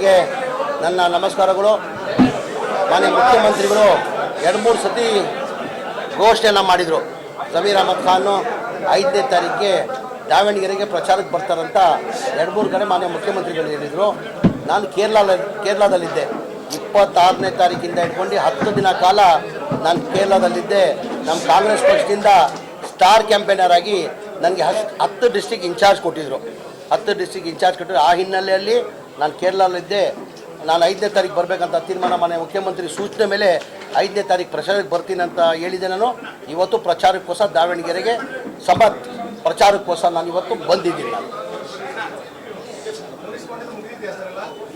ಎಲ್ಲರಿಗೆ ನನ್ನ ನಮಸ್ಕಾರಗಳು. ಮಾನ್ಯ ಮುಖ್ಯಮಂತ್ರಿಗಳು 2-3 ಸತಿ ಘೋಷಣೆಯನ್ನು ಮಾಡಿದರು. ಜಮೀರ್ ಅಹಮದ್ ಖಾನು 5ನೇ ತಾರೀಕಿಗೆ ದಾವಣಗೆರೆಗೆ ಪ್ರಚಾರಕ್ಕೆ ಬರ್ತಾರಂತ 2-3 ಕಡೆ ಮಾನ್ಯ ಮುಖ್ಯಮಂತ್ರಿಗಳು ಹೇಳಿದರು. ನಾನು ಕೇರಳದಲ್ಲಿದ್ದೆ. 26ನೇ ತಾರೀಕಿಂದ ಹಿಡ್ಕೊಂಡು 10 ದಿನ ಕಾಲ ನಾನು ಕೇರಳದಲ್ಲಿದ್ದೆ. ನಮ್ಮ ಕಾಂಗ್ರೆಸ್ ಪಕ್ಷದಿಂದ ಸ್ಟಾರ್ ಕ್ಯಾಂಪೇನರ್ ಆಗಿ ನನಗೆ 10 ಡಿಸ್ಟ್ರಿಕ್ಟ್ ಇನ್ಚಾರ್ಜ್ ಕೊಟ್ಟಿದ್ದರು. 10 ಡಿಸ್ಟ್ರಿಕ್ಟ್ ಇನ್ಚಾರ್ಜ್ ಕೊಟ್ಟಿದ್ರು. ಆ ಹಿನ್ನೆಲೆಯಲ್ಲಿ ನಾನು ಕೇರಳದಲ್ಲಿದ್ದೆ. ನಾನು 5ನೇ ತಾರೀಕು ಬರಬೇಕಂತ ತೀರ್ಮಾನ ಮಾನ್ಯ ಮುಖ್ಯಮಂತ್ರಿ ಸೂಚನೆ ಮೇಲೆ 5ನೇ ತಾರೀಕು ಪ್ರಚಾರಕ್ಕೆ ಬರ್ತೀನಿ ಅಂತ ಹೇಳಿದೆ. ನಾನು ಇವತ್ತು ಪ್ರಚಾರಕ್ಕೋಸ್ಕರ ದಾವಣಗೆರೆಗೆ ಪ್ರಚಾರಕ್ಕೋಸ್ಕರ ನಾನು ಇವತ್ತು ಬಂದಿದ್ದೀನಿ. ನಾನು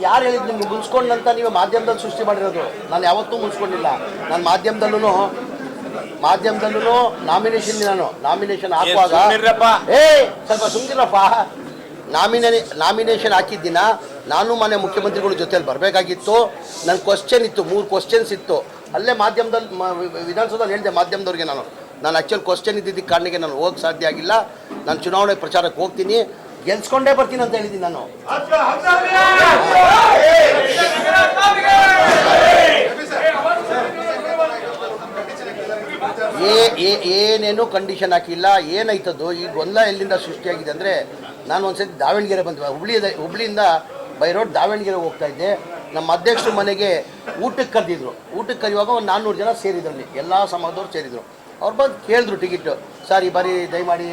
ಯಾರು ಹೇಳಿದ್ದು ನಿಮ್ಗೆ ಮುಗಿಸ್ಕೊಂಡಂತ ನೀವು ಮಾಧ್ಯಮದಲ್ಲಿ ಸೃಷ್ಟಿ ಮಾಡಿರೋದು? ನಾನು ಯಾವತ್ತೂ ಮುಗಿಸ್ಕೊಂಡಿಲ್ಲ. ನಾನು ಮಾಧ್ಯಮದಲ್ಲೂ ನಾಮಿನೇಷನ್ ಹಾಕುವಾಗ ಸ್ವಲ್ಪ ಸುಮ್ಗಿರಪ್ಪ. ನಾಮಿನೇಷನ್ ಹಾಕಿದ್ದಿನ ನಾನು ಮಾನ್ಯ ಮುಖ್ಯಮಂತ್ರಿಗಳ ಜೊತೆಯಲ್ಲಿ ಬರಬೇಕಾಗಿತ್ತು. ನನ್ನ ಕ್ವಶನ್ ಇತ್ತು, 3 ಕ್ವಶನ್ಸ್ ಇತ್ತು. ಅಲ್ಲೇ ಮಾಧ್ಯಮದಲ್ಲಿ ವಿಧಾನಸೌಧದಲ್ಲಿ ಹೇಳಿದೆ ಮಾಧ್ಯಮದವ್ರಿಗೆ. ನಾನು ಆ್ಯಕ್ಚುಲ್ ಕ್ವಶನ್ ಇದ್ದಿದ್ದಕ್ಕೆ ಕಾರಣಕ್ಕೆ ನಾನು ಹೋಗಕ್ಕೆ ಸಾಧ್ಯ ಆಗಿಲ್ಲ. ನಾನು ಚುನಾವಣೆ ಪ್ರಚಾರಕ್ಕೆ ಹೋಗ್ತೀನಿ, ಗೆಲ್ಸ್ಕೊಂಡೇ ಬರ್ತೀನಿ ಅಂತ ಹೇಳಿದ್ದೀನಿ. ನಾನು ಏನೇನು ಕಂಡೀಷನ್ ಹಾಕಿಲ್ಲ. ಏನಾಯ್ತದ್ದು ಈ ಗೊಂದಲ ಎಲ್ಲಿಂದ ಸೃಷ್ಟಿಯಾಗಿದೆ ಅಂದರೆ, ನಾನು ಒಂದ್ಸತಿ ದಾವಣಗೆರೆ ಬಂದೆ. ಹುಬ್ಳಿಯಿಂದ ಬೈ ರೋಡ್ ದಾವಣಗೆರೆ ಹೋಗ್ತಾ ಇದ್ದೆ. ನಮ್ಮ ಅಧ್ಯಕ್ಷರ ಮನೆಗೆ ಊಟಕ್ಕೆ ಕರೆದಿದ್ರು. ಊಟಕ್ಕೆ ಕರೆಯುವಾಗ ಒಂದು 400 ಜನ ಸೇರಿದ್ರಲ್ಲಿ, ಎಲ್ಲ ಸಮಾಜದವ್ರು ಸೇರಿದರು. ಅವ್ರು ಬಂದು ಕೇಳಿದ್ರು ಟಿಕೆಟು. ಸರ್ ಈ ಬಾರಿ ದಯಮಾಡಿ